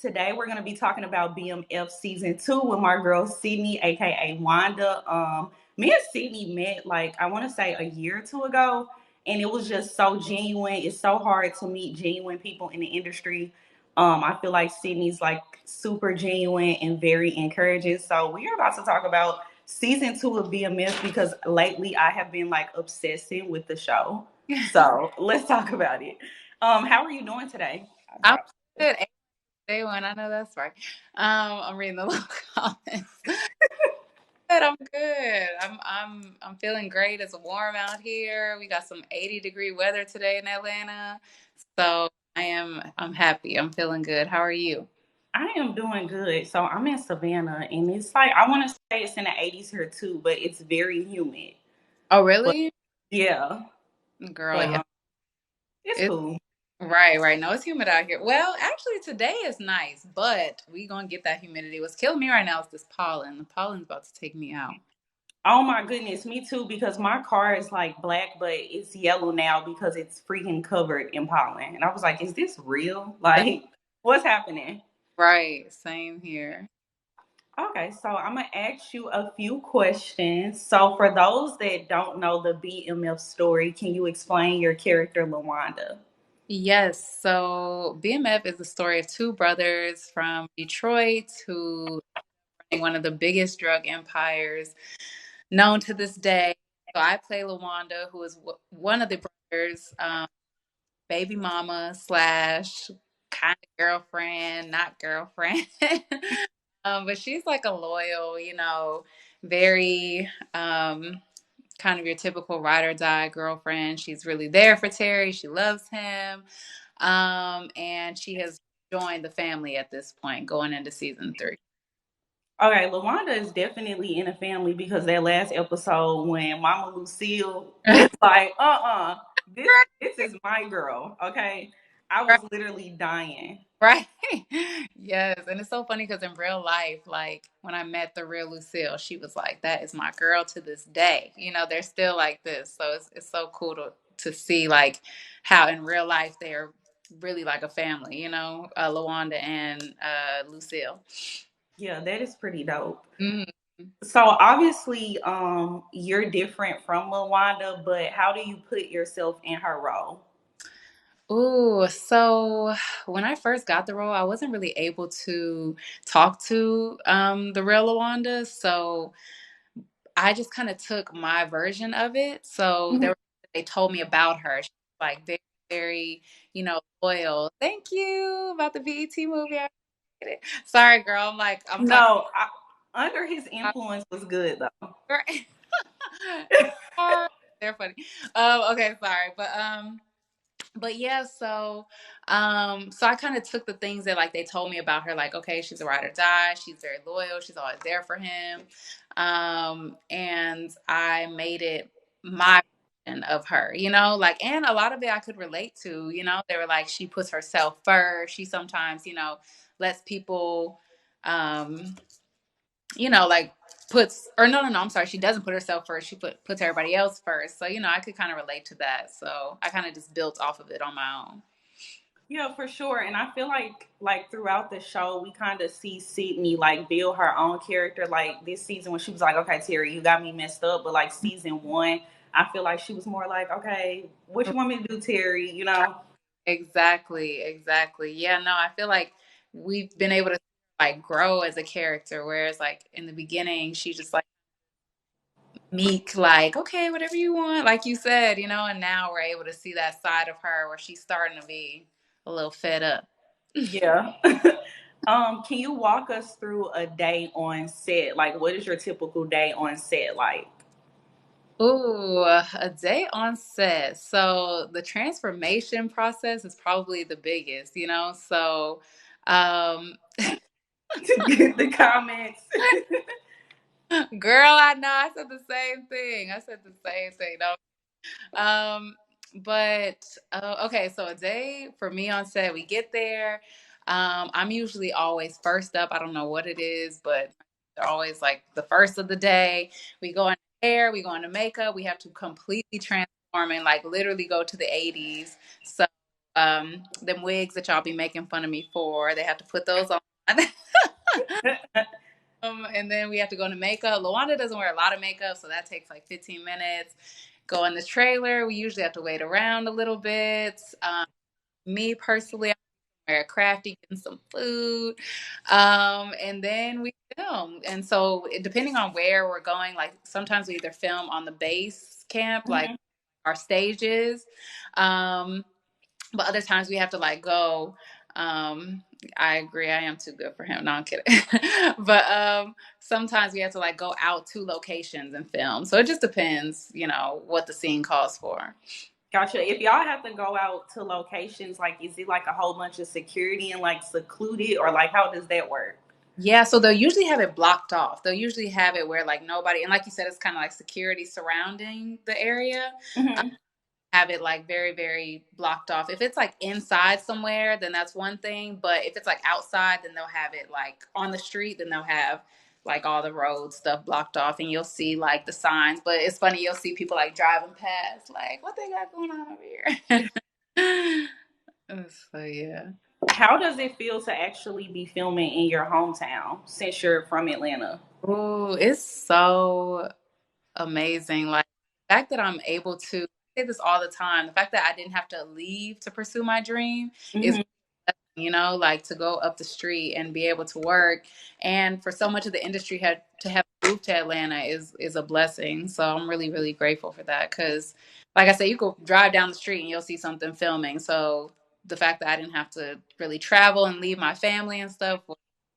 Today we're gonna be talking about BMF season 2 with my girl Sydney, aka Wanda. Me and Sydney met like I want to say a year or two ago, and it was just so genuine. It's so hard to meet genuine people in the industry. I feel like Sydney's like super genuine and very encouraging. So we are about to talk about season 2 of BMF because lately I have been like obsessing with the show. So let's talk about it. How are you doing today? I'm good. Day one, I know that's right. I'm reading the little comments. Good, I'm good. I'm feeling great. It's warm out here. We got some 80-degree weather today in Atlanta. So I'm happy. I'm feeling good. How are you? I am doing good. So I'm in Savannah, and it's like I want to say it's in the 80s here too, but it's very humid. Oh, But really? yeah, Girl, but yeah. it's It's cool. right. No, it's humid out here. Well, actually today is nice, but we gonna get that humidity. What's killing me right now is this pollen. The pollen's about to take me out. Oh my goodness, me too. Because my car is like black, but it's yellow now because it's freaking covered in pollen. And I was like, is this real? Like, what's happening? Right, same here. Okay, so I'm gonna ask you a few questions. So for those that don't know the BMF story, can you explain your character, Lawanda? Yes, so BMF is the story of two brothers from Detroit who run one of the biggest drug empires known to this day. So I play Lawanda, who is one of the brothers, baby mama slash kind of girlfriend, not girlfriend. But she's like a loyal, very kind of your typical ride or die girlfriend. She's really there for Terry. She loves him. And she has joined the family at this point, going into season 3. Okay, Lawanda is definitely in a family because that last episode when Mama Lucille was like, this this is my girl. Okay. I was literally dying. Right. Yes. And it's so funny because in real life, like when I met the real Lucille, she was like, that is my girl to this day. They're still like this. So it's so cool to see like how in real life they're really like a family, Lawanda and Lucille. Yeah, that is pretty dope. Mhm. So obviously, you're different from Lawanda, but how do you put yourself in her role? Ooh, so when I first got the role, I wasn't really able to talk to the real Lawanda. So I just kind of took my version of it. So they told me about her. She's like very, very, loyal. Thank you about the BET movie. I get it. Sorry, girl. I'm talking. No, Under His Influence was good though. Right. They're funny. Okay, sorry, but yeah, so I kind of took the things that like they told me about her, like, okay, she's a ride or die, she's very loyal, she's always there for him. And I made it my version of her, like, and a lot of it I could relate to, they were like, she puts herself first, she sometimes, lets people um like puts or no, I'm sorry, she doesn't put herself first, she puts everybody else first. So I could kind of relate to that, so I kind of just built off of it on my own. Yeah, for sure. And I feel like throughout the show we kind of see Sydney like build her own character. Like this season when she was like, okay, Terry, you got me messed up. But like season one, I feel like she was more like, okay, what you want me to do, Terry? You know? Exactly. Yeah, no, I feel like we've been able to like grow as a character, whereas like in the beginning she just like meek, like, okay, whatever you want, like you said, and now we're able to see that side of her where she's starting to be a little fed up. Yeah. Can you walk us through a day on set? Like, what is your typical day on set like? Ooh, a day on set. So the transformation process is probably the biggest, um, To get the comments. girl, I know I said the same thing. I said the same thing. No. Um, but okay, so a day for me on set, we get there. I'm usually always first up. I don't know what it is, but they're always like the first of the day. We go in hair, we go into makeup. We have to completely transform and like literally go to the 80s. So them wigs that y'all be making fun of me for. They have to put those on. And then we have to go into makeup. Lawanda doesn't wear a lot of makeup, so that takes like 15 minutes. Go in the trailer. We usually have to wait around a little bit. Me personally, I'm somewhere crafty, getting some food. And then we film. And so, depending on where we're going, like sometimes we either film on the base camp, like Mhm. our stages. Um, but other times we have to like go. Um, I agree. I am too good for him. No, I'm kidding. But sometimes we have to like go out to locations and film. So it just depends, what the scene calls for. Gotcha. If y'all have to go out to locations, like, is it like a whole bunch of security and like secluded, or like how does that work? Yeah, so they'll usually have it blocked off. They'll usually have it where like nobody, and like you said, it's kind of like security surrounding the area. Hmm. Have it like very, very blocked off. If it's like inside somewhere, then that's one thing. But if it's like outside, then they'll have it like on the street, then they'll have like all the road stuff blocked off and you'll see like the signs. But it's funny, you'll see people like driving past, like, what they got going on over here? So yeah. How does it feel to actually be filming in your hometown since you're from Atlanta? Oh, it's so amazing. Like the fact that I'm able to I say this all the time, the fact that I didn't have to leave to pursue my dream is, Hmm. like to go up the street and be able to work. And for so much of the industry had to have moved to Atlanta is a blessing. So I'm really, really grateful for that. Cause like I said, you go drive down the street and you'll see something filming. So the fact that I didn't have to really travel and leave my family and stuff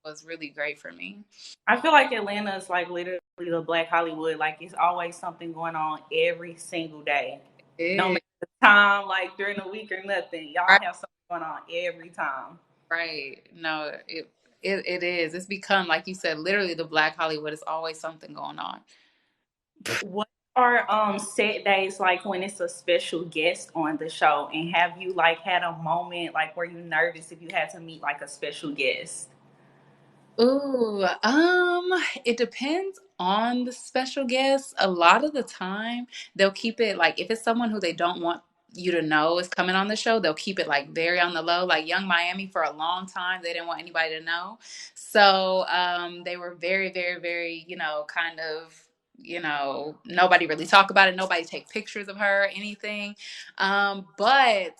was really great for me. I feel like Atlanta is like literally the Black Hollywood. Like, it's always something going on every single day. No It matter the time, like during the week or nothing. Y'all is. have something going on every time. Right. No, it is. It's become, like you said, literally the Black Hollywood is always something going on. What are set days like when it's a special guest on the show? And have you like had a moment like were you nervous if you had to meet like a special guest? Ooh, it depends on the special guest. A lot of the time, they'll keep it like if it's someone who they don't want you to know is coming on the show, they'll keep it like very on the low. Like Young Miami for a long time, they didn't want anybody to know. So, they were very, very, very, kind of, nobody really talk about it. Nobody take pictures of her, anything. But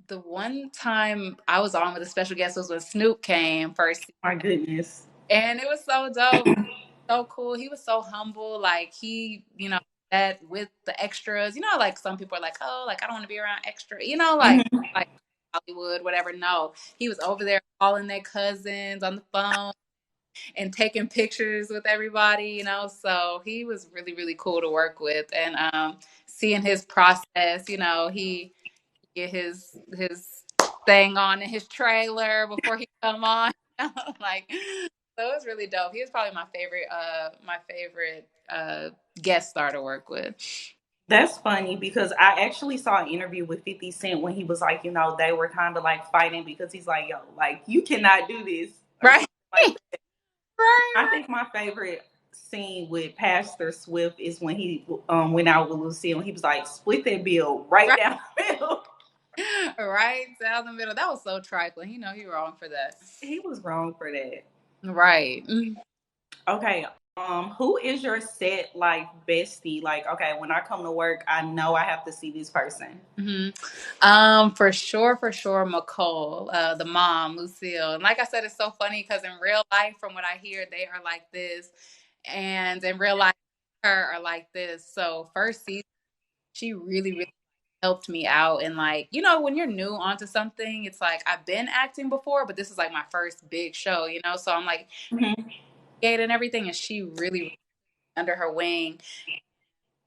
the one time I was on with a special guest was when Snoop came first, My goodness. and it was so dope, so cool. He was so humble, like he, that with the extras, like some people are like, oh, like I don't want to be around extra, Mhm. like Hollywood, whatever. No, he was over there calling their cousins on the phone and taking pictures with everybody, So he was really, really cool to work with, and seeing his process, he get his thing on in his trailer before he come on. Like so it was really dope. He was probably my favorite guest star to work with. That's funny because I actually saw an interview with 50 Cent when he was like, they were kind of like fighting because he's like, yo, like, you cannot do this or Right. something like that. I Right, think my favorite scene with Pastor Swift is when he went out with Lucille and he was like, split that bill right right, down the middle. right. Right down the middle. That was so trifling. He wrong for that. He was wrong for that. Right. Okay. Who is your set like bestie? Like, okay, when I come to work, I know I have to see this person. Hmm. For sure, McCall, the mom, Lucille. And like I said, it's so funny because in real life, from what I hear, they are like this. And in real life, her are like this. So first season, she really, really helped me out. And like, when you're new onto something, it's like I've been acting before, but this is like my first big show, So I'm like, Hmm. and everything. And she really, really under her wing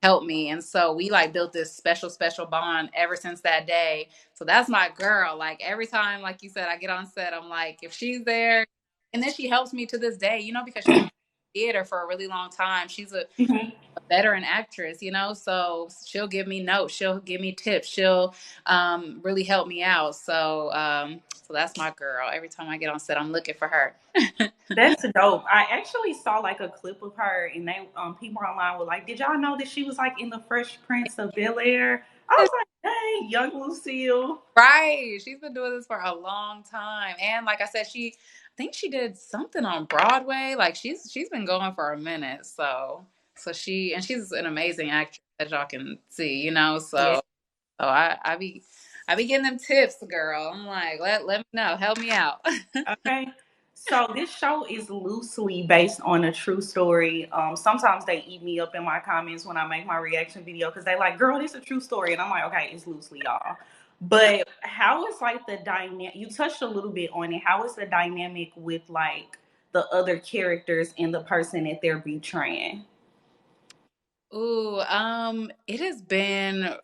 help me. And so we like built this special, special bond ever since that day. So that's my girl. Like every time, like you said, I get on set, I'm like, if she's there, and then she helps me to this day, because she's been in theater for a really long time. She's Hmm. a veteran actress, so she'll give me notes, she'll give me tips, she'll really help me out. So that's my girl. Every time I get on set, I'm looking for her. That's dope. I actually saw like a clip of her, and they people online were like, "Did y'all know that she was like in the Fresh Prince of Bel Air?" I was like, dang, young Lucille. Right. She's been doing this for a long time. And like I said, I think she did something on Broadway. Like she's been going for a minute. She's an amazing actress as y'all can see, you know. Yeah. So I be getting them tips, girl. I'm like, let me know. Help me out. Okay. So this show is loosely based on a true story. Sometimes they eat me up in my comments when I make my reaction video because they like, girl, this is a true story. And I'm like, okay, it's loosely, y'all. But how is like the dynamic? You touched a little bit on it. How is the dynamic with like the other characters and the person that they're betraying? Ooh, it has been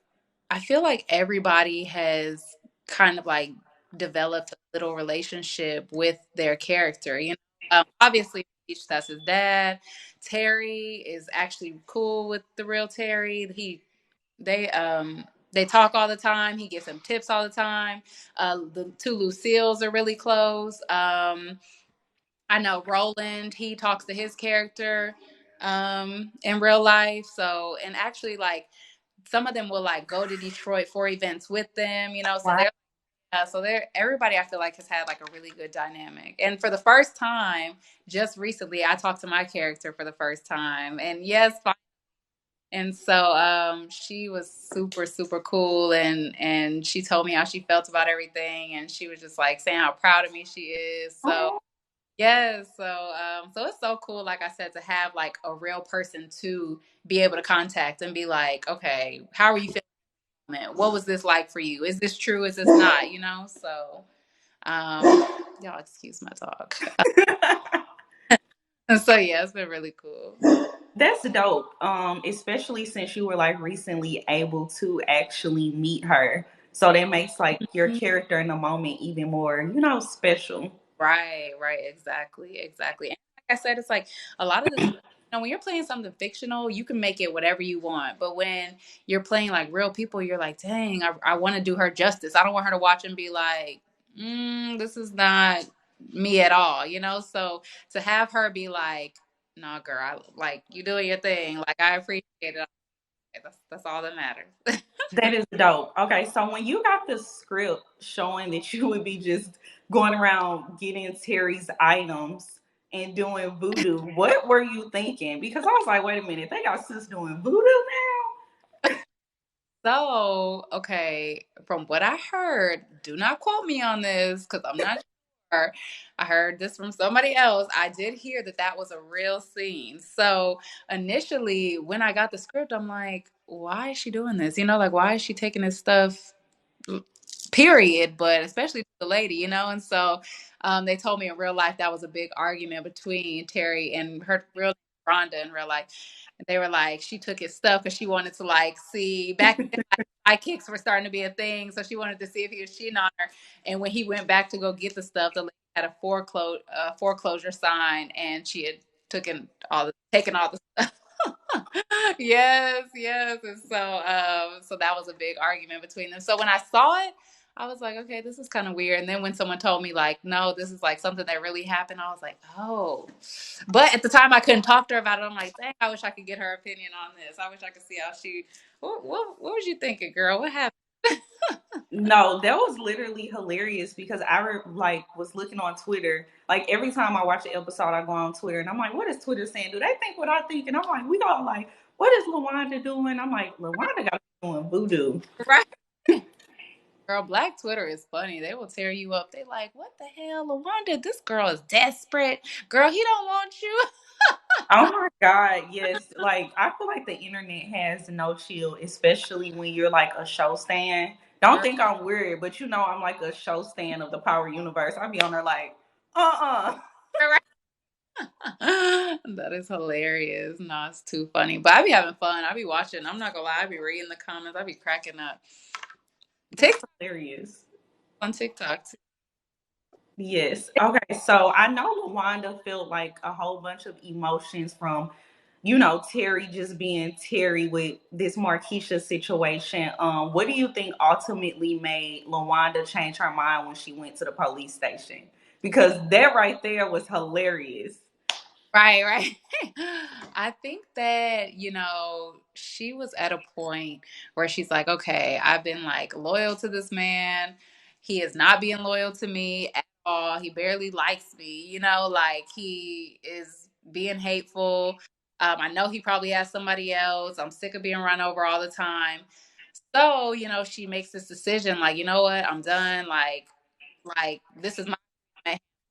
I feel like everybody has kind of like developed a little relationship with their character. You know, obviously, each has his dad. Terry is actually cool with the real Terry. They talk all the time. He gives him tips all the time. The two Lucille's are really close. I know Roland. He talks to his character in real life. So, and actually, like some of them will like go to Detroit for events with them, you know. Right. So they're everybody I feel like has had like a really good dynamic. And for the first time, just recently, I talked to my character for the first time, and yes, and so she was super super cool, and she told me how she felt about everything, and she was just like saying how proud of me she is. So Oh, yes, so it's so cool, like I said, to have like a real person to be able to contact and be like, okay, how are you feeling? What was this like for you? Is this true? Is this not? You know? So um y'all excuse my talk. So yeah, it's been really cool. that's dope. Especially since you were like recently able to actually meet her. So that makes like your character in the moment even more, special. Right, right, exactly, exactly. And like I said, it's like a lot of the time, you know, when you're playing something fictional, you can make it whatever you want. But when you're playing like real people, you're like, dang, I want to do her justice. I don't want her to watch and be like, this is not me at all, you know? So to have her be like, nah, girl, like you doing your thing. Like I appreciate it. That's all that matters. That is dope. Okay, so when you got the script showing that you would be just going around getting Terry's items and doing voodoo, what were you thinking? Because I was like, wait a minute, they got sis doing voodoo So, okay, from what I heard, do not quote me on this because I'm not sure. I heard this from somebody else. I did hear that that was a real scene. So, initially, when I got the script, I'm like, why is she doing this? You know, like, why is she taking this stuff? Period, but especially the lady, you know. And so they told me in real life that was a big argument between Terry and her real name, Rhonda in real life. They were like, she took his stuff because she wanted to like see back then, like, high kicks were starting to be a thing, so she wanted to see if he was cheating on her. And when he went back to go get the stuff, the lady had a foreclosure sign, and she had taken all the stuff. Yes, yes. And so that was a big argument between them. So when I saw it, I was like, okay, this is kind of weird. And then when someone told me like, no, this is like something that really happened, I was like, oh. But at the time, I couldn't talk to her about it. I'm like, dang, I wish I could get her opinion on this. I wish I could see how she. What was you thinking, girl? What happened? No, that was literally hilarious because like was looking on Twitter. Like every time I watch an episode, I go on Twitter and I'm like, what is Twitter saying? Do they think what I think? And I'm like, we all like, what is Lawanda doing? I'm like, Lawanda got doing voodoo. Right. Girl, Black Twitter is funny. They will tear you up. They like, what the hell, Lawanda? This girl is desperate. Girl, he don't want you. Oh my God, yes. Like I feel like the internet has no chill, especially when you're like a show stan. Don't think I'm weird, but I'm like a show stan of the Power Universe. I'll be on there like, uh-uh. That is hilarious. No, it's too funny. But I be having fun. I be watching. I'm not gonna lie. I be reading the comments. I be cracking up. That's TikTok hilarious. on TikTok too. Yes. Okay. So I know Lawanda felt like a whole bunch of emotions from, Terry just being Terry with this Marquisha situation. What do you think ultimately made Lawanda change her mind when she went to the police station? Because that right there was hilarious. Right, right. I think that, she was at a point where she's like, okay, I've been like loyal to this man. He is not being loyal to me at all. He barely likes me, like he is being hateful. I know he probably has somebody else. I'm sick of being run over all the time. So, she makes this decision, like, you know what, I'm done. Like this is my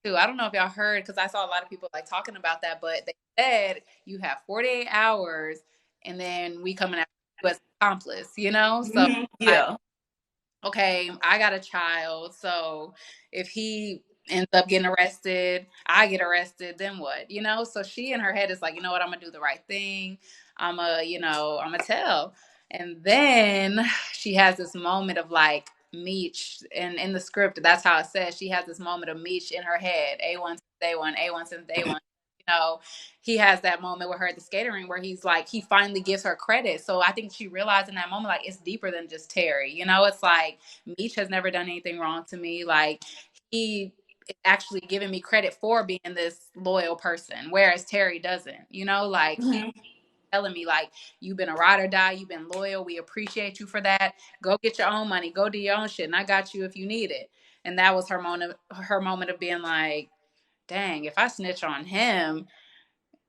too. I don't know if y'all heard because I saw a lot of people like talking about that, but they said you have 48 hours and then we coming after you as accomplice, So like, Yeah. okay, I got a child, so if he ends up getting arrested, I get arrested, then what? So she in her head is like, you know what, I'm gonna do the right thing. I'm gonna tell. And then she has this moment of like Meech, and in the script, that's how it says she has this moment of Meech in her head. A1 since day one, A1 since day one. You know, he has that moment with her at the skating ring where he's like, he finally gives her credit. So I think she realized in that moment, like, it's deeper than just Terry. It's like Meech has never done anything wrong to me. Like, he is actually giving me credit for being this loyal person, whereas Terry doesn't. Like he Mhm. telling me like, you've been a ride or die, you've been loyal, we appreciate you for that, go get your own money, go do your own shit, and I got you if you need it. And that was her moment of being like, dang, if I snitch on him,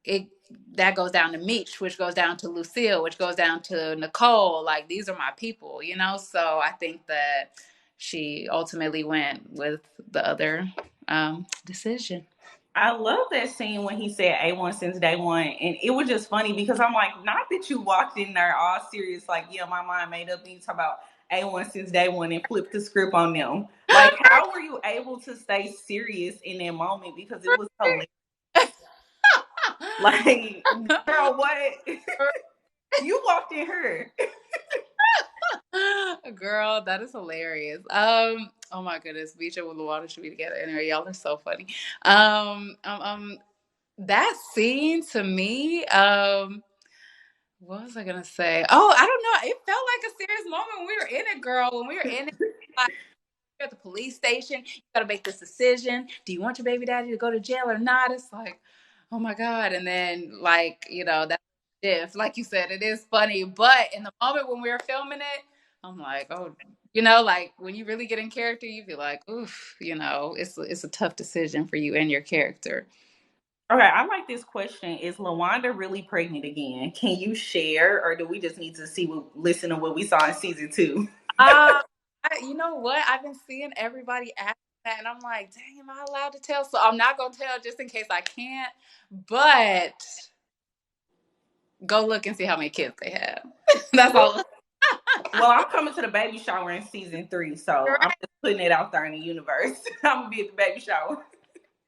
it that goes down to Meech, which goes down to Lucille, which goes down to Nicole. Like, these are my people. So I think that she ultimately went with the other decision. I love that scene when he said A1 since day one. And it was just funny because I'm like, not that you walked in there all serious, like, yeah, my mind made up and you talk about A1 since day one and flipped the script on them. Like, how were you able to stay serious in that moment? Because it was hilarious. Like, girl, what? You walked in her. Girl, that is hilarious. Oh my goodness, Beecher with Lawanda should be together. Anyway, y'all are so funny. That scene to me, what was I gonna say? Oh, I don't know. It felt like a serious moment when we were in it, girl. When we were in it, like, you're at the police station, you gotta make this decision. Do you want your baby daddy to go to jail or not? It's like, oh my God. And then, like, that shift, like you said, it is funny. But in the moment when we were filming it, I'm like, oh, like when you really get in character, you feel like, oof, it's a tough decision for you and your character. Okay, I like this question. Is Lawanda really pregnant again? Can you share, or do we just need to listen to what we saw in season two? Uh, you know what? I've been seeing everybody ask that, and I'm like, dang, am I allowed to tell? So I'm not gonna tell just in case I can't. But go look and see how many kids they have. That's all. Well, I'm coming to the baby shower in season three, so I'm Right? just putting it out there in the universe. I'm gonna be at the baby shower.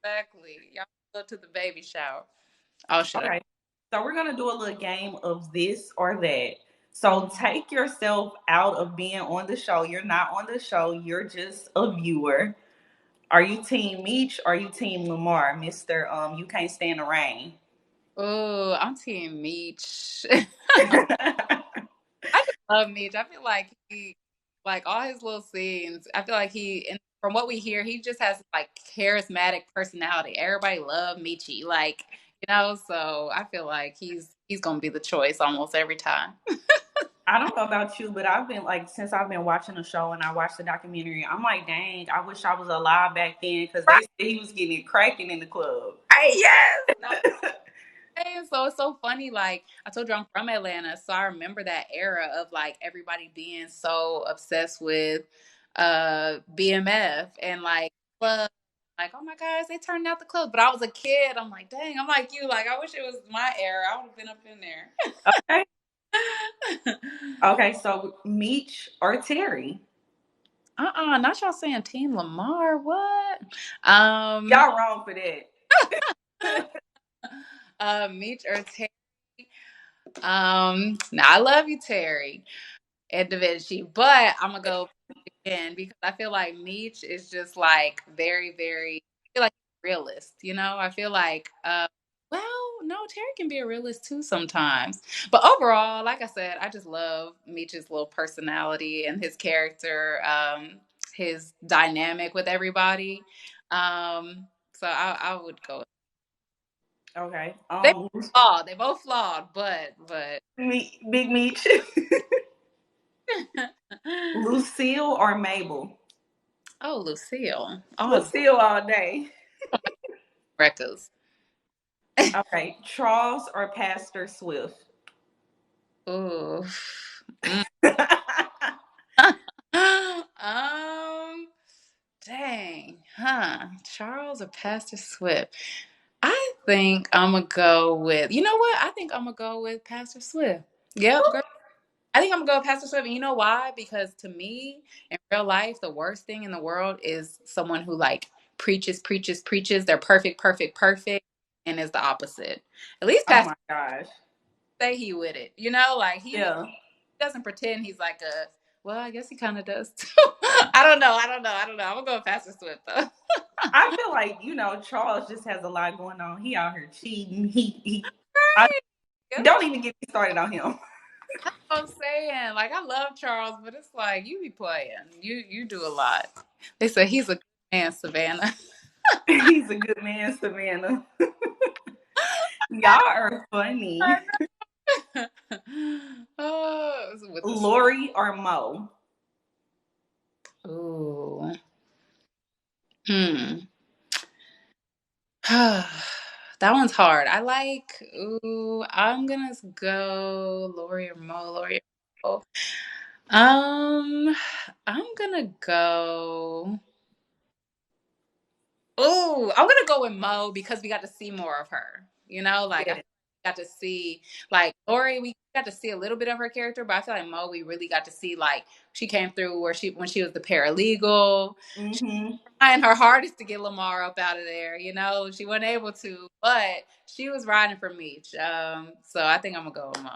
Exactly. Y'all go to the baby shower. Oh, should I? Okay, so we're gonna do a little game of this or that. So take yourself out of being on the show. You're not on the show. You're just a viewer. Are you Team Meech or are you Team Lamar, Mister? You can't stand the rain. Oh, I'm Team Meech. I just love Meech. I feel like like all his little scenes, I feel like and from what we hear, he just has like charismatic personality. Everybody love Meechy, like, so I feel like he's gonna be the choice almost every time. I don't know about you, but I've been like since I've been watching the show and I watched the documentary. I'm like, dang, I wish I was alive back then because they said he was getting it cracking in the club. Right, yes. No. And so it's so funny. Like I told you, I'm from Atlanta, so I remember that era of like everybody being so obsessed with BMF and like clubs. Like, oh my gosh, they turned out the clubs. But I was a kid. I'm like, dang, I'm like you. Like, I wish it was my era. I would have been up in Okay, there. okay, so Meech or Terry, Not y'all saying Team Lamar. What? Um, y'all wrong for that. Meech or Terry? Now I love you, Terry and Da Vinci, but I'm gonna go again because I feel like Meech is just like very, very. I feel like he's a realist. I feel like, well, no, Terry can be a realist too sometimes. But overall, like I said, I just love Meech's little personality and his character, his dynamic with everybody. So I would go. Okay. They flawed. They both flawed, but Big Meech. Lucille or Mabel? oh, Lucille. All Lucille all day. records. Okay. Charles or Pastor Swift? Ooh. Mm. Dang, huh? Charles or Pastor Swift? I think I'm gonna go with. You know what? I think I'm gonna go with Pastor Swift. Yep, girl. I think I'm gonna go with Pastor Swift. And you know why? Because to me, in real life, the worst thing in the world is someone who like preaches, preaches, preaches. They're perfect, perfect, perfect, and is the opposite. At least Oh Pastor my gosh. say he with it. You know, like he Yeah. doesn't pretend he's like a. Well, I guess he kind of does too. I don't know. I don't know. I don't know. I'm gonna go with Pastor Swift though. I feel like, Charles just has a lot going on. He out here cheating. I Right. don't even get me started on him. That's what I'm saying. Like I love Charles, but it's like you be playing. You do a lot. They say he's a good man, Savannah. He's a good man, Savannah. Y'all are funny. Oh, with the Lori or Mo? ooh. Hmm. That one's hard. I like ooh, I'm gonna go Lori or Mo, Lori or Mo. Um, I'm gonna go. Oh, I'm gonna go with Mo because we got to see more of her. You know, like I Yeah. got to see like Lori, we got to see a little bit of her character, but I feel like Mo, we really got to see like she came through where she when she was the paralegal, she Mm-hmm. trying her hardest to get Lamar up out of there. You know, she wasn't able to, but she was riding for Meech. So I think I'm gonna go with Mo.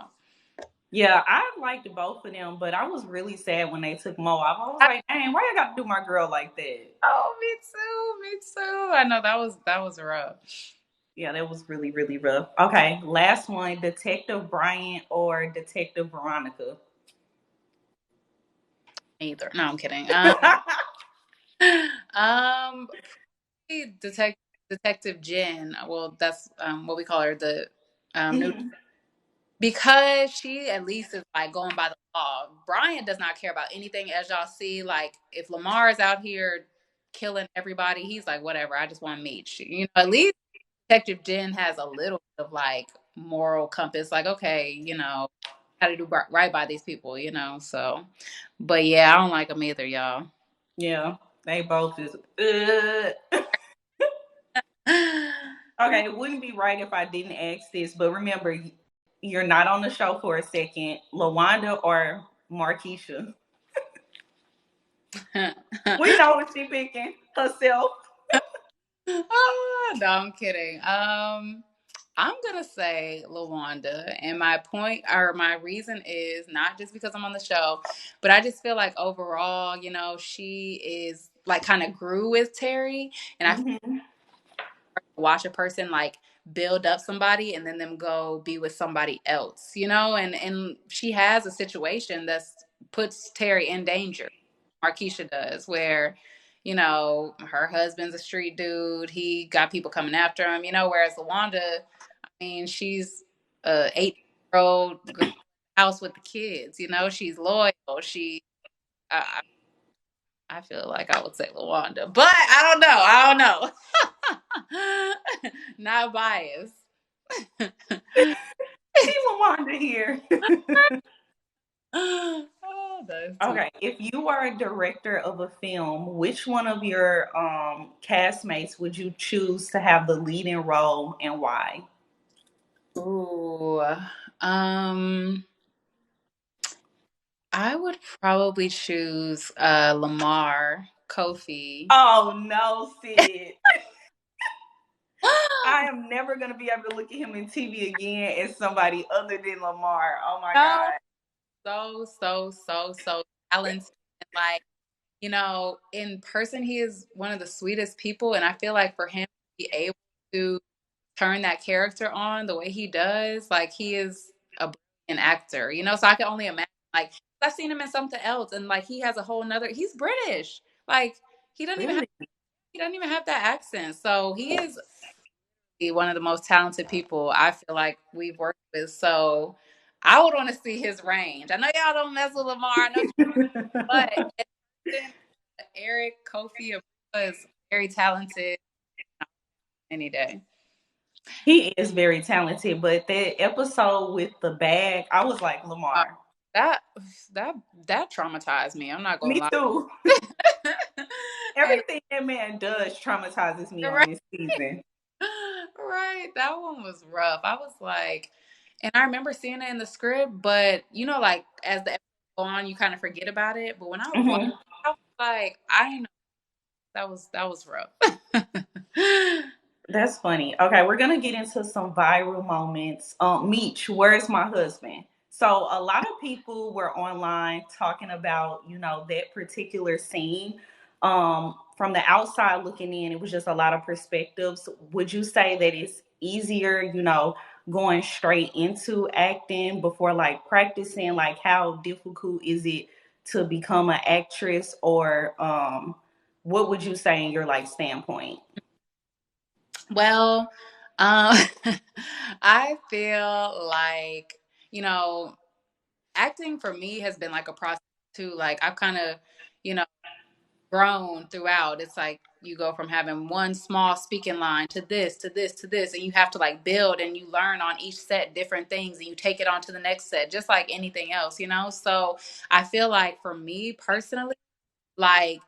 Yeah, I liked both of them, but I was really sad when they took Mo off. I was like, dang, why you got to do my girl like that? Oh, me too, me too. I know that was rough. Yeah, that was really, really rough. Okay, last one, Detective Bryant or Detective Veronica? Either. No, I'm kidding. Um, Detective Detective Jen. Well, that's what we call her. The new Mhm. because she at least is like going by the law. Brian does not care about anything, as y'all see. Like if Lamar is out here killing everybody, he's like, whatever. I just want to meet you. You know, at least Detective Jen has a little bit of like moral compass. Like, okay, got to do right by these people. So, but yeah, I don't like them either, y'all. Yeah, they both is. Okay, it wouldn't be right if I didn't ask this, but remember, you're not on the show for a second. Lawanda or Markeisha? We know what she picking herself. Oh, no, I'm kidding. I'm gonna say Lawanda, and my point or my reason is not just because I'm on the show, but I just feel like overall, she is like kind of grew with Terry, and I Hmm. watch a person like build up somebody and then them go be with somebody else, and she has a situation that puts Terry in danger. Markeisha does, where her husband's a street dude. He got people coming after him. Whereas Lawanda, I mean, she's a 8-year old girl in the house with the kids. She's loyal. I, I feel like I would say Lawanda, but I don't know. I don't know. Not biased. Team Lawanda here. Oh, that's too. Okay, if you are a director of a film, which one of your castmates would you choose to have the leading role and why? Ooh, um, I would probably choose Lamar Kofi. Oh no, Sid. I am never gonna be able to look at him in TV again as somebody other than Lamar. Oh my No, god. so talented. And like, in person, he is one of the sweetest people. And I feel like for him to be able to turn that character on the way he does, like he is a brilliant actor, so I can only imagine like I've seen him in something else and like he has a whole nother he's British. Like he doesn't even have Really? he doesn't even have that accent. So he is one of the most talented people I feel like we've worked with. So I would want to see his range. I know y'all don't mess with Lamar. I know, but Eric Kofi is very talented any day. He is very talented, but that episode with the bag, I was like, Uh, Lamar. that that that traumatized me. I'm not gonna Me lie. too. And Everything that man does traumatizes me on right, this season. right, that one was rough. I was like, and I remember seeing it in the script, but like as the episode go on, you kind of forget about it. But when I watched, Hmm. I was like, I know that was rough. That's funny. Okay, we're gonna get into some viral moments. Meech, where's my husband? So a lot of people were online talking about, that particular scene. From the outside looking in, it was just a lot of perspectives. Would you say that it's easier, going straight into acting before like practicing? Like, how difficult is it to become an actress, or what would you say in your like standpoint? Well, um, I feel like, you know, acting for me has been like a process too. Like I've kind of, you know, grown throughout. It's like you go from having one small speaking line to this, to this, to this, and you have to like build and you learn on each set different things and you take it on to the next set, just like anything else. So I feel like for me personally, like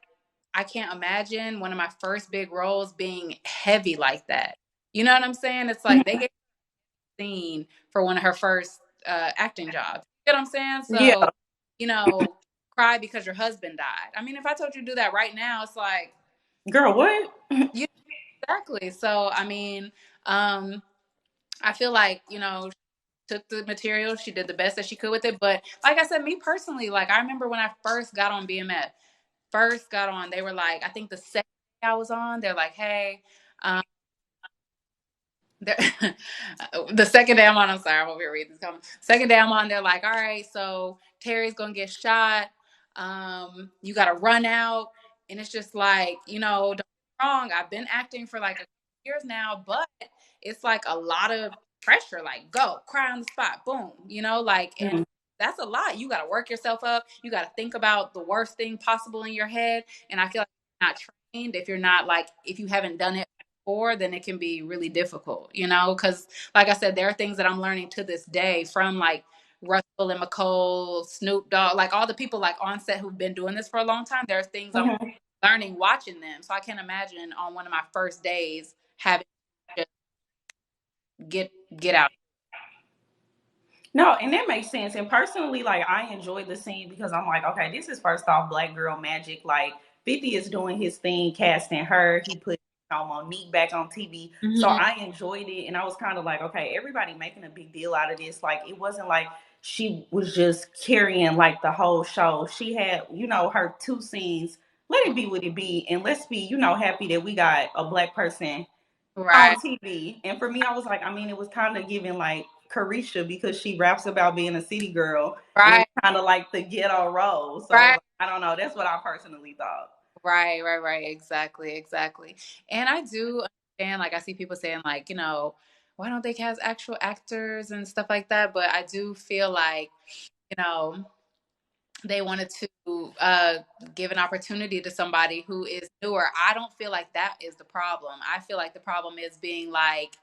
I can't imagine one of my first big roles being heavy like that. You know what I'm saying? It's like they get seen for one of her first acting jobs. You know what I'm saying? Yeah, So, you know, cry because your husband died. I mean, if I told you to do that right now, it's like, girl, what? yeah, exactly. So, I mean, um, I feel like, took the material, she did the best that she could with it. But like I said, me personally, like I remember when I first got on BMF, first got on, they were like, I think the second day I was on, they're like, hey, um, the second day I'm on, I'm sorry, I'm over here reading this comment. Second day I'm on, they're like, all right, so Terry's gonna get shot. You gotta run out. And it's just like, don't get me wrong, I've been acting for like a couple years now, but it's like a lot of pressure, like go, cry on the spot, boom, like and Mhm. that's a lot. You gotta work yourself up, you gotta think about the worst thing possible in your head. And I feel like if you're not trained, if you're not like if you haven't done it before, then it can be really difficult, because like I said, there are things that I'm learning to this day from like Russell and McCole, Snoop Dogg, like all the people like on set who've been doing this for a long time. There are things I'm Mhm. learning watching them. So I can't imagine on one of my first days having to just get out. No, and that makes sense. And personally, like I enjoyed the scene because I'm like, okay, this is first off Black Girl Magic. Like 50 is doing his thing, casting her. He put Monique back on TV. So Mm-hmm. I enjoyed it. And I was kind of like, okay, everybody making a big deal out of this. Like it wasn't like she was just carrying like the whole show. She had, her two scenes. Let it be what it be. And let's be, happy that we got a Black person on Right, TV. And for me, I was like, I mean, it was kind of giving like Carisha because she raps about being a city girl, and right, it's kind of like the ghetto role. So I was right. like, I don't know. That's what I personally thought. Right. Exactly, exactly. And I do understand, like, I see people saying, like, why don't they cast actual actors and stuff like that? But I do feel like, you know, they wanted to give an opportunity to somebody who is newer. I don't feel like that is the problem. I feel like the problem is being like,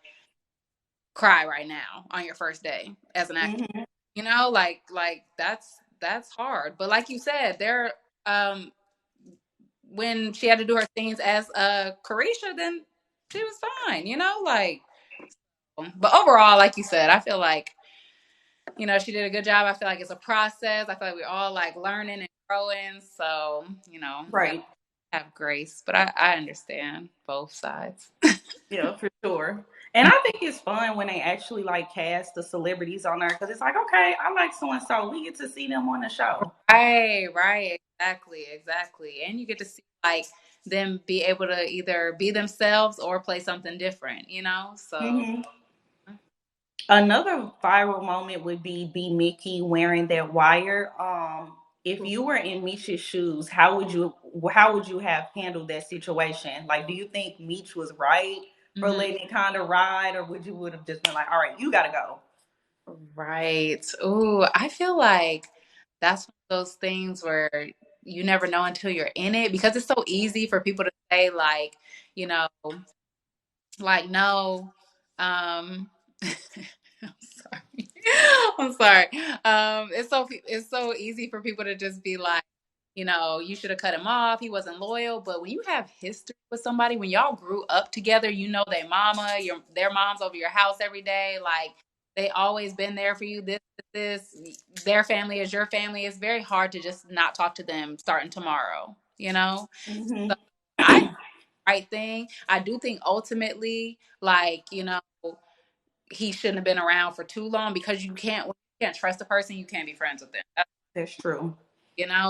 cry right now on your first day as an actor. Hmm. Like that's hard. But like you said, um when she had to do her scenes as Carisha, then she was fine, like but overall, like you said, I feel like, she did a good job. I feel like it's a process. I feel like we're all like learning and growing. So, we gotta Right. have grace. But I understand both sides. Yeah, for sure. And I think it's fun when they actually like cast the celebrities on there because it's like, okay, I like so and so. We get to see them on the show. Right, exactly. And you get to see like them be able to either be themselves or play something different. So Hmm. Another viral moment would be Mickey wearing that wire. If you were in Meech's shoes, how would you have handled that situation? Like, do you think Meech was right or Mhm. letting it kind of ride, or would have just been like, all right, you gotta go? Right. Ooh, I feel like that's one of those things where you never know until you're in it because it's so easy for people to say like, you know, like no, I'm sorry. I'm sorry. It's so easy for people to just be like, you should have cut him off. He wasn't loyal. But when you have history with somebody, when y'all grew up together, their mama, their mom's over your house every day, like they always been there for you. This, their family is your family. It's very hard to just not talk to them starting tomorrow. Hmm. So I right thing. I do think ultimately, like, he shouldn't have been around for too long because when you can't trust a person, you can't be friends with them. That's true.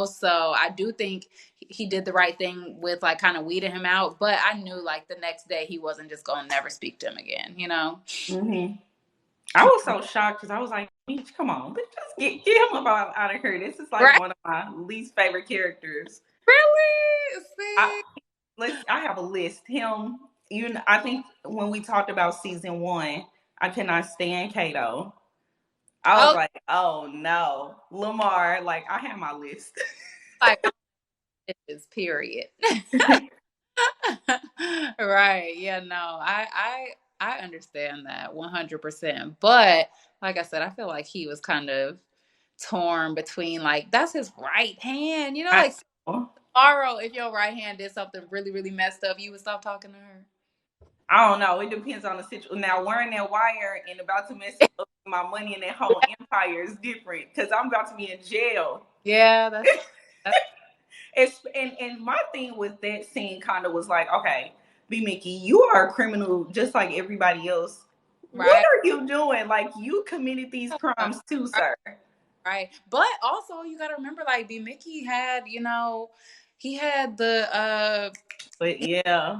So I do think he did the right thing with like kind of weeding him out, but I knew like the next day he wasn't just going to never speak to him again. Hmm. I was so shocked because I was like, "Meech, come on, but just get him out of here. This is like Right? one of my least favorite characters. Really? I See? I have a list. Him, I think when we talked about season one, I could not stand Kato. I was Oh, like, oh no, Lamar. Like I have my list. like bitches, period. Right. Yeah, no. I understand that 100%. But like I said, I feel like he was kind of torn between like that's his right hand. I Like know. tomorrow if your right hand did something really really messed up, you would stop talking to her. I don't know. It depends on the situation. Now, wearing that wire and about to mess up my money in that whole empire is different because I'm about to be in jail. Yeah, that's And my thing with that scene kind of was like, okay, B Mickey, you are a criminal just like everybody else. What right. are you doing? Like you committed these crimes too, Right, sir. right. But also you gotta remember like B Mickey had, he had the But yeah,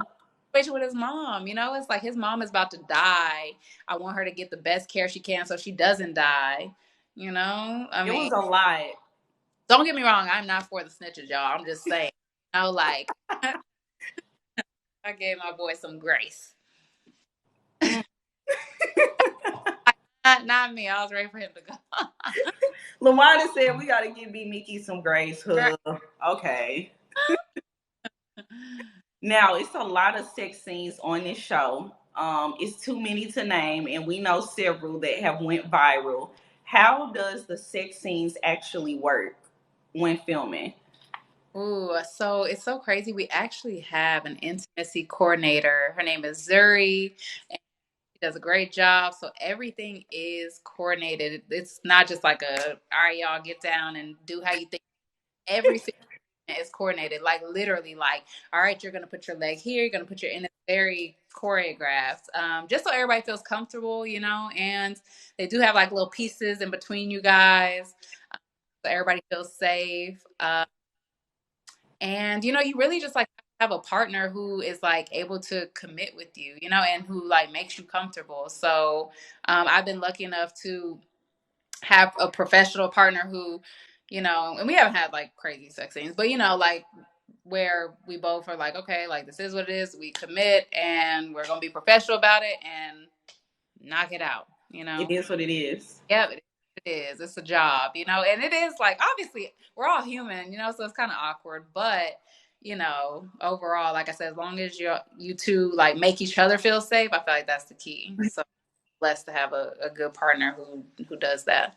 situation with his mom. It's like his mom is about to die. I want her to get the best care she can so she doesn't die. I it mean, was a lot. don't get me wrong, I'm not for the snitches, y'all. I'm just saying, like I gave my boy some grace. Mm. Not me. I was ready for him to go. Lawanda said we got to give B Mickey some grace. Huh. Okay. Now it's a lot of sex scenes on this show. It's too many to name, and we know several that have went viral. How does the sex scenes actually work when filming? Ooh, so it's so crazy. We actually have an intimacy coordinator. Her name is Zuri. She does a great job. So everything is coordinated. It's not just like all right, y'all get down and do how you think. Every single thing is coordinated. Like literally, like, all right, you're gonna put your leg here, you're gonna put your in it's very choreographed. Just so everybody feels comfortable. And they do have like little pieces in between you guys. So everybody feels safe. And you really just like have a partner who is like able to commit with you, and who like makes you comfortable. So I've been lucky enough to have a professional partner who, and we haven't had like crazy sex scenes, but like where we both are like, okay, like this is what it is. We commit and we're gonna be professional about it and knock it out, you It know. is what it is. Yeah, it is. It's a job, and it is like obviously we're all human, so it's kind of awkward, but overall, like I said, as long as you two like make each other feel safe, I feel like that's the key. So blessed to have a good partner who does that.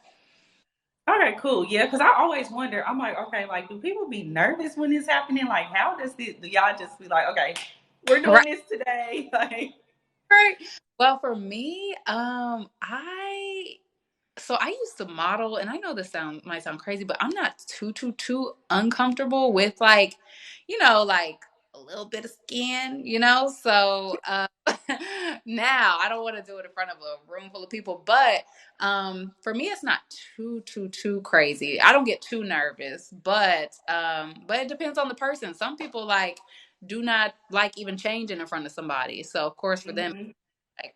Okay, cool. Yeah, because I always wonder. I'm like, okay, like, do people be nervous when it's happening? Like, how does this? Do y'all just be like, okay, we're doing Right. this today? Like, Right. Well, for me, I used to model, and I know this might sound crazy, but I'm not too uncomfortable with like a little bit of skin. So now I don't want to do it in front of a room full of people, but for me it's not too crazy. I don't get too nervous, but it depends on the person. Some people like do not like even changing in front of somebody. So of course for them mhm. like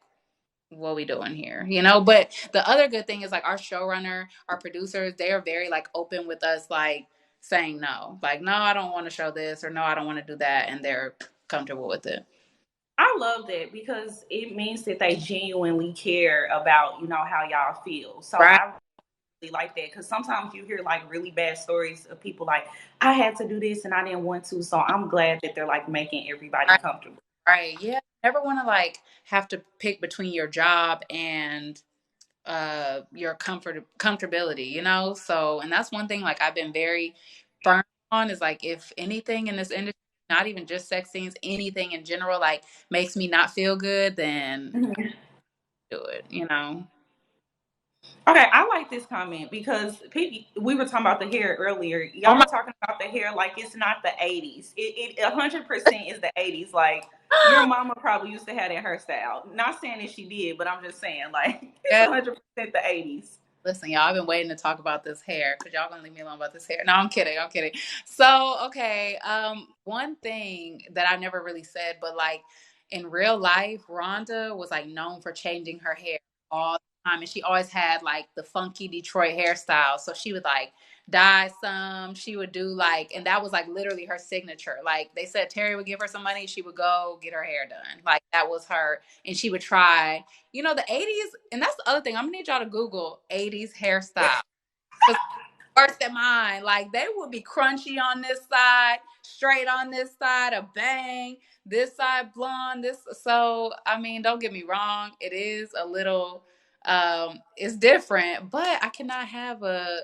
what we doing here. But the other good thing is like our showrunner, our producers, they are very like open with us, like saying no, like no, I don't want to show this, or no, I don't want to do that, and they're comfortable with it. I love that because it means that they genuinely care about, how y'all feel. So Right. I really like that because sometimes you hear like really bad stories of people like, I had to do this and I didn't want to. So I'm glad that they're like making everybody Right. comfortable. Right. Yeah. Never want to like have to pick between your job and your comfortability, so and that's one thing like I've been very firm on is like if anything in this industry, not even just sex scenes, anything in general like makes me not feel good, then Mhm. do it. Okay, I like this comment because we were talking about the hair earlier. Oh Y'all my were talking about the hair like it's not the 80s. It 100% is the 80s. Like your mama probably used to have that hairstyle. Not saying that she did, but I'm just saying like it's God. 100% the 80s. Listen, y'all, I've been waiting to talk about this hair because y'all gonna leave me alone about this hair. No, I'm kidding. I'm kidding. So, okay, one thing that I never really said, but like in real life, Rhonda was like known for changing her hair all the time, and she always had like the funky Detroit hairstyle. So she would like dye some. She would do like, and that was like literally her signature. Like they said, Terry would give her some money, she would go get her hair done. Like that was her, and she would try the 80s, and that's the other thing. I'm gonna need y'all to Google 80s hairstyle. Because worse than mine. Like they would be crunchy on this side, straight on this side, a bang, this side blonde, this so I mean, don't get me wrong, it is a little it's different, but I cannot have a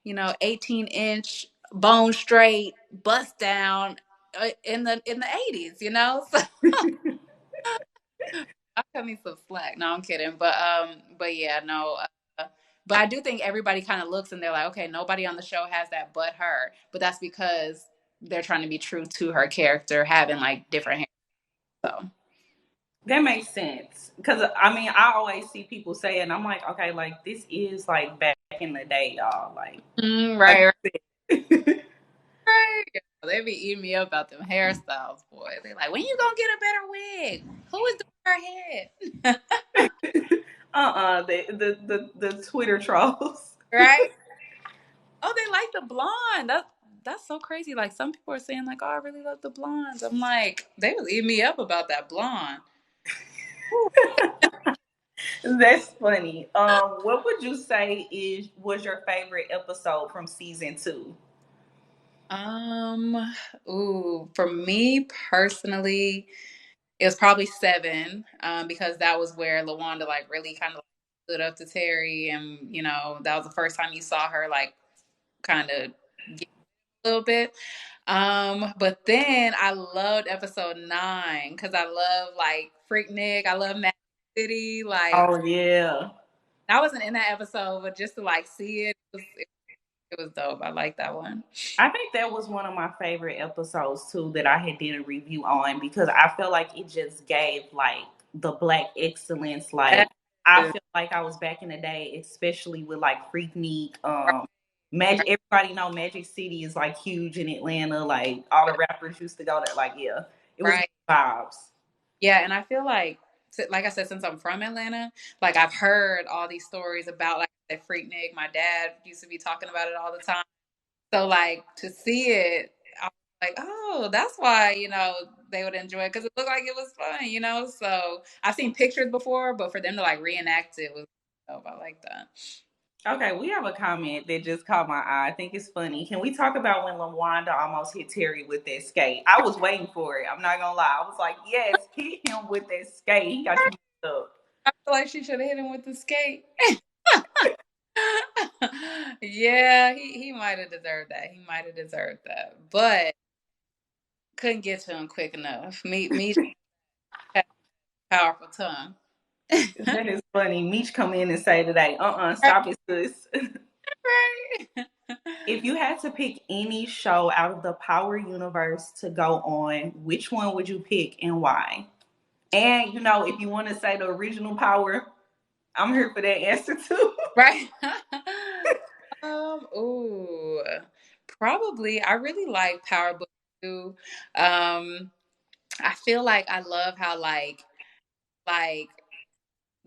18-inch bone straight bust down in the 80s. So I'll cut me some slack. No, I'm kidding. But yeah, no. But I do think everybody kind of looks and they're like, okay, nobody on the show has that but her. But that's because they're trying to be true to her character, having like different hair. So That makes sense. Because, I mean, I always see people say it, and I'm like, okay, like, this is like back in the day, y'all. Like right, right, you said. right. Yeah, they be eating me up about them hairstyles, boy. They like, when you gonna get a better wig? Who is doing her head? The Twitter trolls. Right? Oh, they like the blonde. That's so crazy. Like some people are saying, like, oh, I really love the blondes. I'm like, they was eating me up about that blonde. That's funny. What would you say was your favorite episode from season two? Um, for me personally, it was probably 7, because that was where Lawanda like really kind of stood up to Terry, and that was the first time you saw her like kind of get a little bit. But then I loved episode 9 because I love like Freaknik, I love Magic City, like Oh yeah. I wasn't in that episode, but just to like see it was dope. I like that one. I think that was one of my favorite episodes too that I had did a review on because I felt like it just gave like the black excellence. Like I Yes. feel like I was back in the day, especially with like Freaknik. Right, Magic. Everybody know Magic City is like huge in Atlanta. Like all the rappers used to go there. Like yeah, it was right. vibes. Yeah, and I feel like I said, since I'm from Atlanta, like I've heard all these stories about like the Freaknik. My dad used to be talking about it all the time. So like to see it, I was like, oh, that's why they would enjoy it because it looked like it was fun. So I've seen pictures before, but for them to like reenact it was dope. I like that. Okay, we have a comment that just caught my eye. I think it's funny. Can we talk about when Lawanda almost hit Terry with that skate? I was waiting for it. I'm not gonna lie. I was like, yes, hit him with that skate. He got you messed up. I feel like she should have hit him with the skate. Yeah, he might have deserved that. He might have deserved that, but couldn't get to him quick enough. Me had a powerful tongue. That is funny. Meech come in and say today, stop it, sis. Right. If you had to pick any show out of the Power universe to go on, which one would you pick and why? And if you want to say the original Power, I'm here for that answer too. Right. Ooh. Probably. I really like Power Book too. Um, I feel like I love how like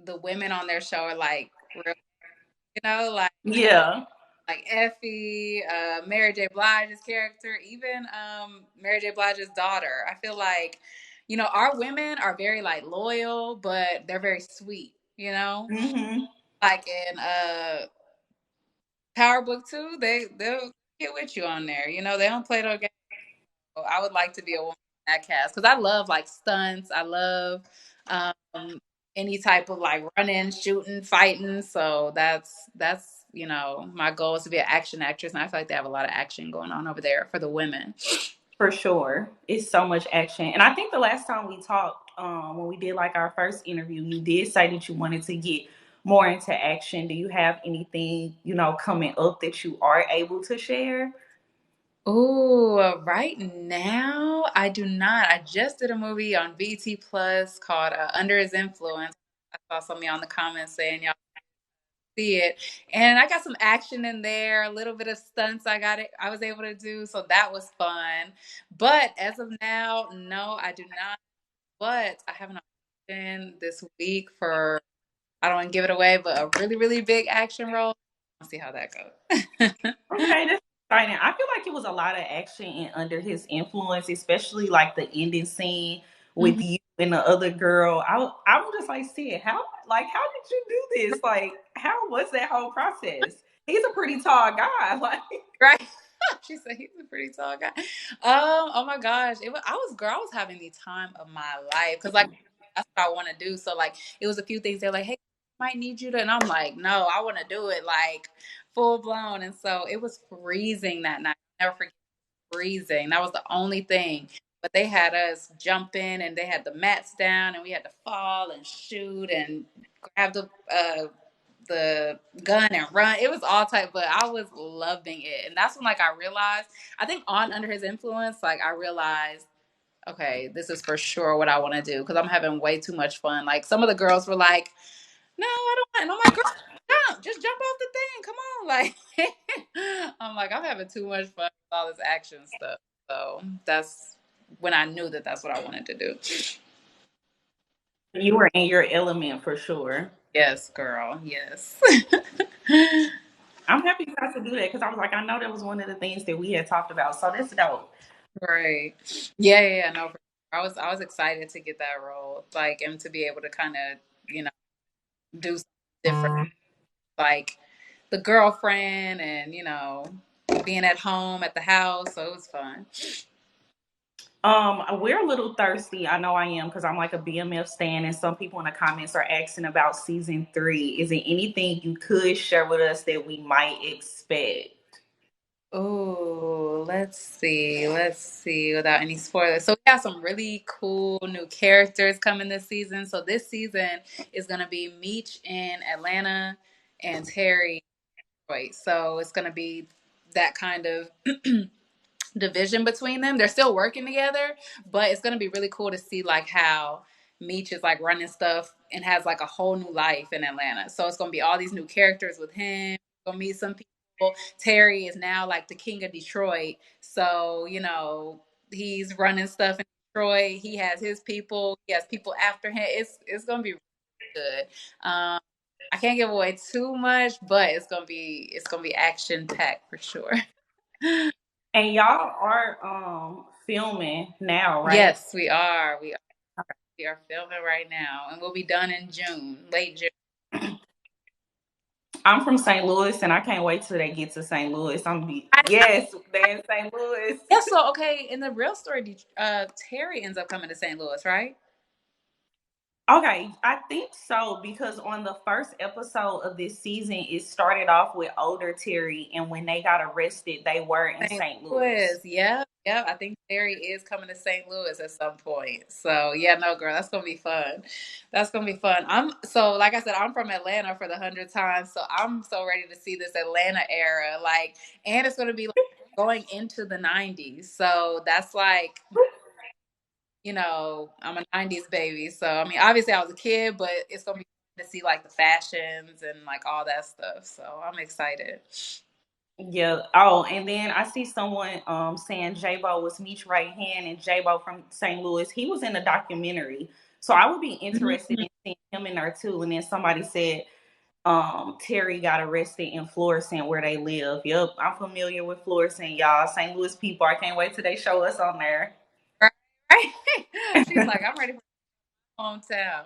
the women on their show are like real, like Yeah. like Effie, Mary J. Blige's character, even Mary J. Blige's daughter. I feel like, our women are very like loyal, but they're very sweet, Hmm. like in Power Book 2, they'll get with you on there. They don't play no games. So I would like to be a woman in that cast because I love like stunts. I love um any type of like running, shooting, fighting. So that's my goal is to be an action actress, and I feel like they have a lot of action going on over there for the women. For sure. It's so much action. And I think the last time we talked, when we did like our first interview, you did say that you wanted to get more into action. Do you have anything, coming up that you are able to share? Oh, right now I do not. I just did a movie on BT Plus called Under His Influence. I saw somebody on the comments saying y'all see it, and I got some action in there, a little bit of stunts. I was able to do, so that was fun. But as of now, no, I do not. But I have an audition this week for, I don't want to give it away, but a really really big action role. I'll see how that goes. Okay, that's exciting. I feel like it was a lot of action in Under His Influence, especially like the ending scene with Mhm. you and the other girl. I'm just like, see it. How did you do this? Like, how was that whole process? He's a pretty tall guy. Like, Right. She said he's a pretty tall guy. Oh my gosh. I was having the time of my life. Cause like that's what I want to do. So like it was a few things they're like, hey, might need you to, and I'm like, no, I want to do it like full blown. And so it was freezing that night. I'll never forget freezing. That was the only thing. But they had us jumping and they had the mats down and we had to fall and shoot and grab the gun and run. It was all type, but I was loving it. And that's when like I realized, I think on Under His Influence, like I realized, okay, this is for sure what I want to do because I'm having way too much fun. Like some of the girls were like, no, I don't want. And I'm like, girl, just jump off the thing. Come on. Like I'm like, I'm having too much fun with all this action stuff. So that's when I knew that that's what I wanted to do. you were in your element for sure. Yes, girl. Yes. I'm happy you got to do that because I was like, I know that was one of the things that we had talked about. So that's dope. Right. Yeah, no. I was excited to get that role, like, and to be able to kind of, do something different, like the girlfriend, and being at home at the house. So it was fun. We're a little thirsty. I know I am because I'm like a BMF stan, and some people in the comments are asking about season 3. Is there anything you could share with us that we might expect? Oh, let's see. Let's see without any spoilers. So we got some really cool new characters coming this season. So this season is going to be Meech in Atlanta and Terry in Detroit. So it's going to be that kind of division between them. They're still working together, but it's gonna be really cool to see like how Meech is like running stuff and has like a whole new life in Atlanta. So it's gonna be all these new characters with him. Gonna meet some people. Terry is now like the king of Detroit. So, he's running stuff in Detroit. He has his people, he has people after him. It's gonna be really good. I can't give away too much, but it's gonna be action packed for sure. And y'all are filming now, right? Yes, we are. We are filming right now, and we'll be done in June, late June. I'm from St. Louis, and I can't wait till they get to St. Louis. I'm be yes, they in St. Louis. Yeah. So, okay, in the real story, Terry ends up coming to St. Louis, right? Okay, I think so because on the first episode of this season, it started off with older Terry, and when they got arrested, they were in St. St. Louis. Louis. Yeah, yeah. I think Terry is coming to St. Louis at some point. So, yeah, no, girl, that's gonna be fun. That's gonna be fun. Like I said, I'm from Atlanta for the 100th time, so I'm so ready to see this Atlanta era. Like, and it's gonna be like going into the '90s. So that's like I'm a 90s baby. So, I mean, obviously I was a kid, but it's going to be fun to see like the fashions and like all that stuff. So, I'm excited. Yeah. Oh, and then I see someone saying J-Bo was Meech's right hand, and J-Bo from St. Louis. He was in a documentary, so I would be interested Mhm. in seeing him in there too. And then somebody said Terry got arrested in Florissant where they live. Yep, I'm familiar with Florissant, y'all. St. Louis people. I can't wait till they show us on there. Right. Right. She's like, I'm ready for hometown.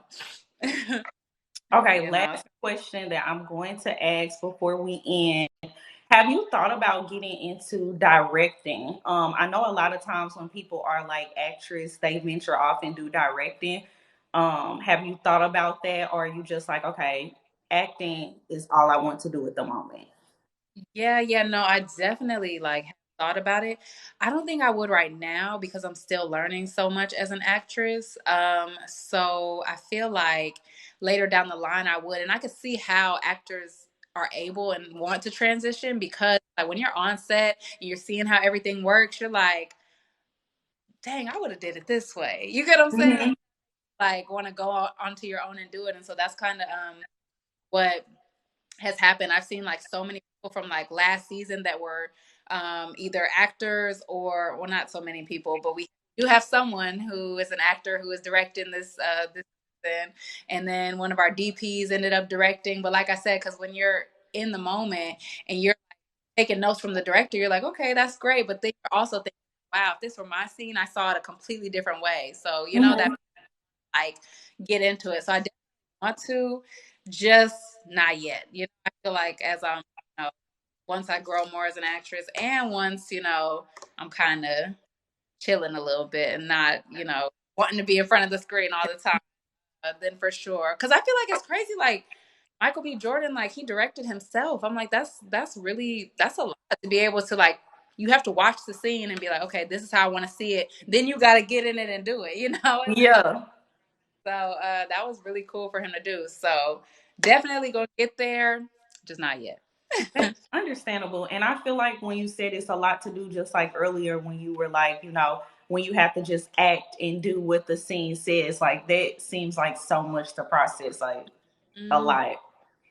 Okay, You know. last question that I'm going to ask before we end. Have you thought about getting into directing? I know a lot of times when people are like actors, they venture off and do directing. Have you thought about that, or are you just like, okay, acting is all I want to do at the moment? Yeah, no, I definitely like have thought about it. I don't think I would right now because I'm still learning so much as an actress. So I feel like later down the line I would, and I could see how actors are able and want to transition because like when you're on set and you're seeing how everything works, you're like, dang, I would have did it this way. You get what I'm saying? Hmm. Like want to go onto your own and do it. And so that's kind of what has happened. I've seen like so many people from like last season that were either actors or well, not so many people, but we do have someone who is an actor who is directing this season, and then one of our DPs ended up directing. But like I said, because when you're in the moment and you're taking notes from the director, you're like, okay, that's great, but then you're also thinking, wow, if this were my scene, I saw it a completely different way. So you know that Hmm. like get into it. So I want to, just not yet. You know, I feel like as you know, once I grow more as an actress and once, I'm kind of chilling a little bit and not, wanting to be in front of the screen all the time, then for sure. Cause I feel like it's crazy. Like Michael B. Jordan, like he directed himself. I'm like, that's a lot to be able to like, you have to watch the scene and be like, okay, this is how I want to see it. Then you got to get in it and do it. It's a lot. Yeah. So that was really cool for him to do. So definitely gonna get there, just not yet. That's understandable. And I feel like when you said it's a lot to do, just like earlier when you were like, when you have to just act and do what the scene says, like that seems like so much to process, like a Mm, lot.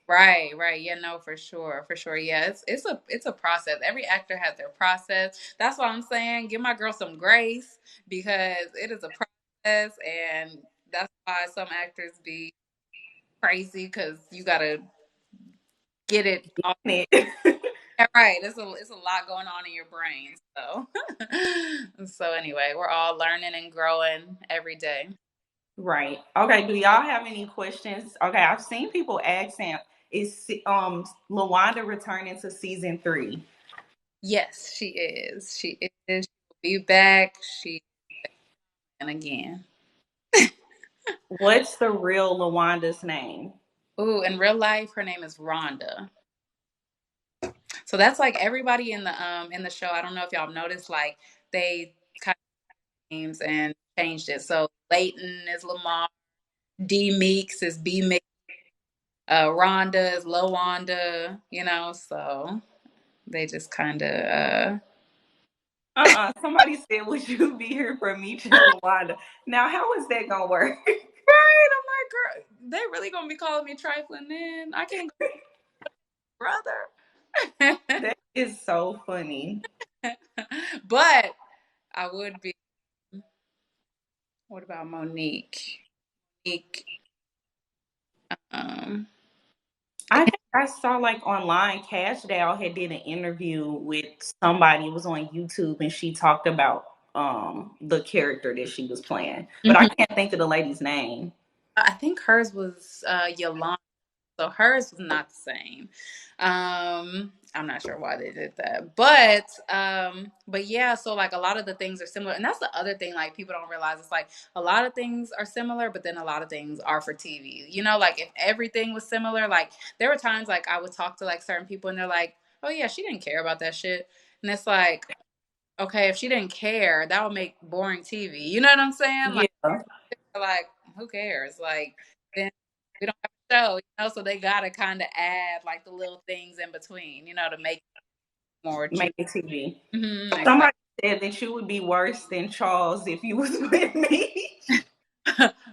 right. Yeah, no, for sure. Yeah, it's a process. Every actor has their process. That's why I'm saying give my girl some grace because it is a process, and that's why some actors be crazy because you gotta get it all. Yeah, right. It's a lot going on in your brain. So so anyway, we're all learning and growing every day. Right. Okay. Do y'all have any questions? Okay. I've seen people asking, is Lawanda returning to season 3? Yes, she is. She is. She will be back. She and again. What's the real Lawanda's name? Ooh, in real life, her name is Rhonda. So that's like everybody in the show. I don't know if y'all noticed, like they kind of names and changed it. So Leighton is Lamar, D Meeks is B Meeks, Rhonda is Lawanda. So they just kind of Somebody said, would you be here for Meech and Lawanda? Now, how is that gonna work? right. I'm like, girl, they really gonna be calling me trifling then. I can't go, brother. That is so funny. But I would be. What about Monique? Monique, um, I think I saw like online, Cash Doll had did an interview with somebody. It was on YouTube, and she talked about the character that she was playing, but I mhm. can't think of the lady's name. I think hers was Yolanda. So hers was not the same. I'm not sure why they did that. But yeah, so like a lot of the things are similar. And that's the other thing like people don't realize. It's like a lot of things are similar, but then a lot of things are for TV. Like if everything was similar, like there were times like I would talk to like certain people and they're like, "Oh yeah, she didn't care about that shit." And it's like, okay, if she didn't care, that would make boring TV. You know what I'm saying? Yeah, Like who cares? Like then we don't have a show, so they gotta kind of add like the little things in between, to make it more juicy. make it TV. Exactly. Somebody said that you would be worse than Charles if you was with me.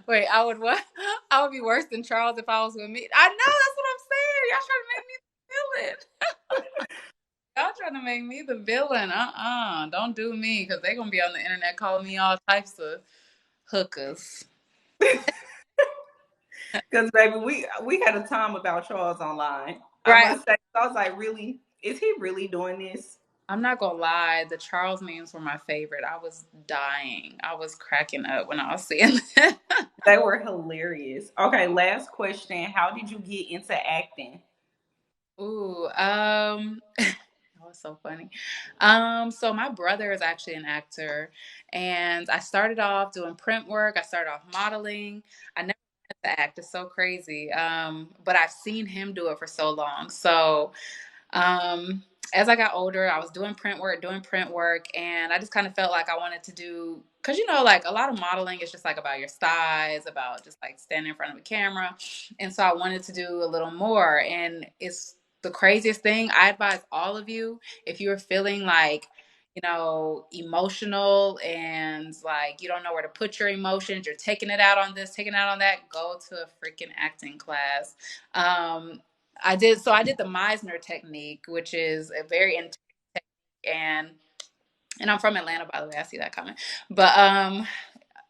Wait, I would what? I would be worse than Charles if I was with me. I know that's what I'm saying. Y'all trying to make me the villain. Y'all trying to make me the villain. Don't do me because they're gonna be on the internet calling me all types of hookers. Because baby, we had a time about Charles online. I Right. must say, I was like, really? Is he really doing this? I'm not gonna lie, the Charles memes were my favorite. I was dying. I was cracking up when I was seeing them. They were hilarious. Okay, last question. How did you get into acting? Ooh, that was so funny. So my brother is actually an actor, and I started off doing print work. I started off modeling. I never wanted to act. It's so crazy. But I've seen him do it for so long. So um, as I got older, I was doing print work, and I just kind of felt like I wanted to do, because like a lot of modeling is just like about your thighs, about just like standing in front of a camera, and so I wanted to do a little more. And it's the craziest thing. I advise all of you, if you're feeling like emotional and like you don't know where to put your emotions, you're taking it out on this, taking it out on that, go to a freaking acting class. Um, I did the Meisner technique, which is a very intense technique, and I'm from Atlanta, by the way. I see that coming. But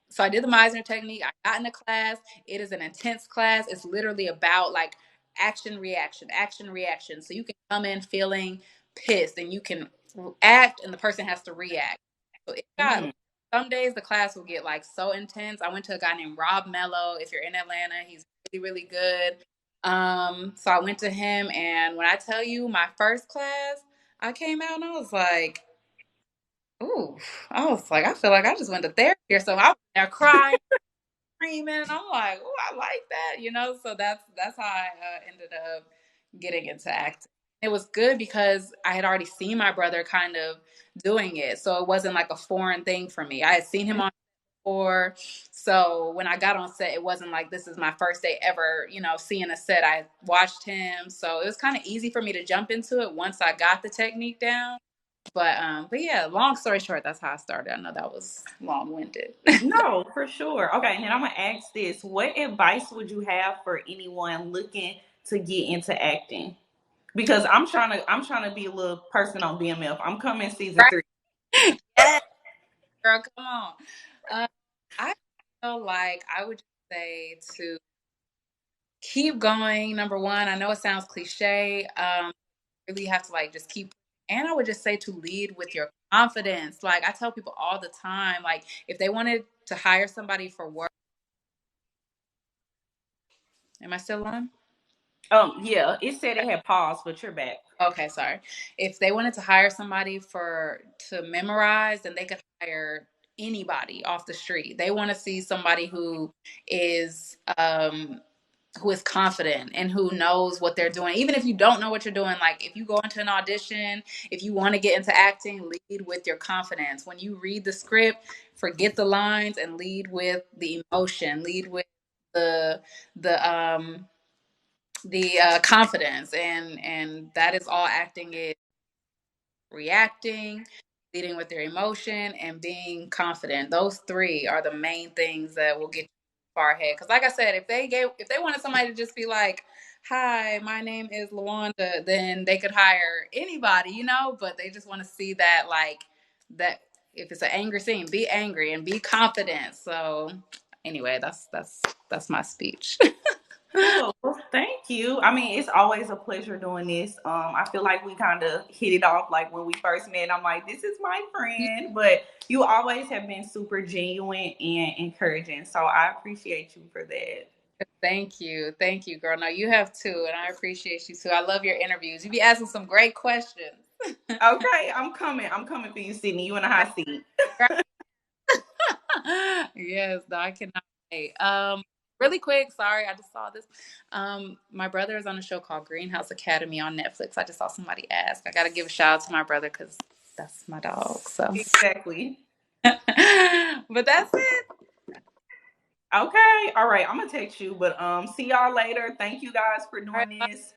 so I did the Meisner technique. I got in a class. It is an intense class. It's literally about like action reaction, action reaction. So you can come in feeling pissed and you can act and the person has to react. So it got, Mm. some days the class will get like so intense. I went to a guy named Rob Mello. If you're in Atlanta, he's really, really good. So I went to him, and when I tell you my first class, I came out and I was like, ooh, I feel like I just went to therapy or something. I was there crying, screaming, and I'm like, oh, I like that. So that's how I ended up getting into acting. It was good because I had already seen my brother kind of doing it, so it wasn't like a foreign thing for me. I had seen him on before, so when I got on set, it wasn't like this is my first day ever, seeing a set. I watched him, so it was kind of easy for me to jump into it once I got the technique down. But yeah, long story short, that's how I started. I know that was long winded. No, for sure. Okay, and then I'm gonna ask this: what advice would you have for anyone looking to get into acting? Because I'm trying to be a little person on BMF. I'm coming season Right? 3. Yes, girl, come on. Um, I feel like I would just say to keep going. Number one, I know it sounds cliche. Really have to like just keep. And I would just say to lead with your confidence. Like I tell people all the time, like if they wanted to hire somebody for work, am I still on? Yeah, it said it had paused, but you're back. Okay, sorry. If they wanted to hire somebody to memorize, then they could hire anybody off the street. They want to see somebody is who is confident and who knows what they're doing. Even if you don't know what you're doing, like if you go into an audition, if you want to get into acting, lead with your confidence. When you read the script, forget the lines and lead with the emotion, lead with the the um the confidence, and that is all acting is: reacting, leading with their emotion, and being confident. Those three are the main things that will get you far ahead. Because, like I said, if they wanted somebody to just be like, "Hi, my name is Lawanda," then they could hire anybody. But they just want to see that, like that. If it's an angry scene, be angry and be confident. So, anyway, that's my speech. Cool. Well, thank you. I mean, it's always a pleasure doing this. I feel like we kind of hit it off like when we first met. I'm like, this is my friend, but you always have been super genuine and encouraging. So I appreciate you for that. Thank you, girl. Now you have too, and I appreciate you too. I love your interviews. You be asking some great questions. Okay, I'm coming. I'm coming for you, Sydney. You in a hot seat. Yes, no, I cannot wait. Really quick, sorry, I just saw this. My brother is on a show called Greenhouse Academy on Netflix. I just saw somebody ask. I got to give a shout out to my brother because that's my dog. So, Exactly. but that's it. Okay. All right. I'm gonna text you, but see y'all later. Thank you guys for All doing right, this.